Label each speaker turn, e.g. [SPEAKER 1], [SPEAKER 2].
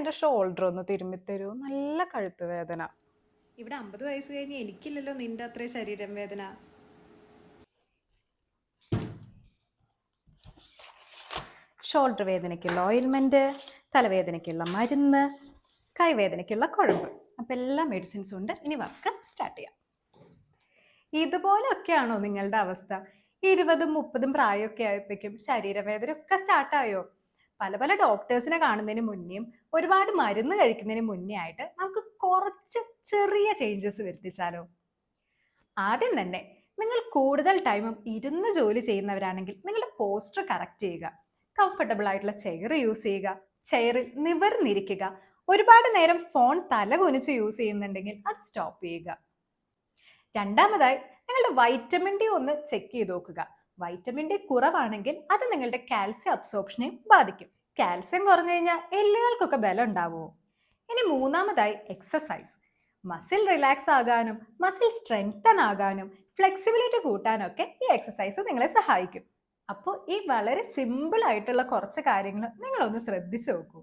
[SPEAKER 1] എൻ്റെ ഷോൾഡർ ഒന്ന് തിരുമ്മി തരൂ, നല്ല കഴുത്ത് വേദന.
[SPEAKER 2] ഇവിടെ 50 വയസ്സ് കഴിഞ്ഞ് എനിക്കില്ലല്ലോ നിന്റെ അത്രയും ശരീരം വേദന.
[SPEAKER 1] ഷോൾഡർ വേദനയ്ക്കുള്ള ഓയിൽമെൻറ്റ്, തലവേദനയ്ക്കുള്ള മരുന്ന്, കൈവേദനയ്ക്കുള്ള കുഴമ്പ്. അപ്പം എല്ലാ മെഡിസിൻസും ഉണ്ട്. ഇനി വർക്ക് സ്റ്റാർട്ട് ചെയ്യാം. ഇതുപോലെയൊക്കെയാണോ നിങ്ങളുടെ അവസ്ഥ? 20-ഉം 30-ഉം പ്രായമൊക്കെ ആയപ്പോഴേക്കും ശരീരവേദന ഒക്കെ സ്റ്റാർട്ടായോ? പല പല ഡോക്ടേഴ്സിനെ കാണുന്നതിന് മുന്നേയും ഒരുപാട് മരുന്ന് കഴിക്കുന്നതിന് മുന്നേ ആയിട്ട് നമുക്ക് കുറച്ച് ചെറിയ ചേഞ്ചസ് വരുത്തിച്ചാലോ? ആദ്യം തന്നെ നിങ്ങൾ കൂടുതൽ ടൈമും ഇരുന്ന് ജോലി ചെയ്യുന്നവരാണെങ്കിൽ നിങ്ങളുടെ പോസ്റ്റർ കറക്റ്റ് ചെയ്യുക. കംഫർട്ടബിൾ ആയിട്ടുള്ള ചെയർ യൂസ് ചെയ്യുക. ചെയറിൽ നിവർന്നിരിക്കുക. ഒരുപാട് നേരം ഫോൺ തല കുനിച്ച് യൂസ് ചെയ്യുന്നുണ്ടെങ്കിൽ അത് സ്റ്റോപ്പ് ചെയ്യുക. രണ്ടാമതായി നിങ്ങളുടെ വൈറ്റമിൻ ഡി ഒന്ന് ചെക്ക് ചെയ്ത് നോക്കുക. വൈറ്റമിൻ ഡി കുറവാണെങ്കിൽ അത് നിങ്ങളുടെ കാൽസ്യം അബ്സോർപ്ഷനെ ബാധിക്കും. കാൽസ്യം കുറഞ്ഞു കഴിഞ്ഞാൽ എല്ലുകൾക്കൊക്കെ ബലം ഉണ്ടാവുമോ? ഇനി മൂന്നാമതായി എക്സസൈസ്. മസിൽ റിലാക്സ് ആകാനും മസിൽ സ്ട്രെങ്തൻ ആകാനും ഫ്ലെക്സിബിലിറ്റി കൂട്ടാനൊക്കെ ഈ എക്സസൈസ് നിങ്ങളെ സഹായിക്കും. അപ്പോൾ ഈ വളരെ സിമ്പിൾ ആയിട്ടുള്ള കുറച്ച് കാര്യങ്ങൾ നിങ്ങളൊന്ന് ശ്രദ്ധിച്ചു നോക്കൂ.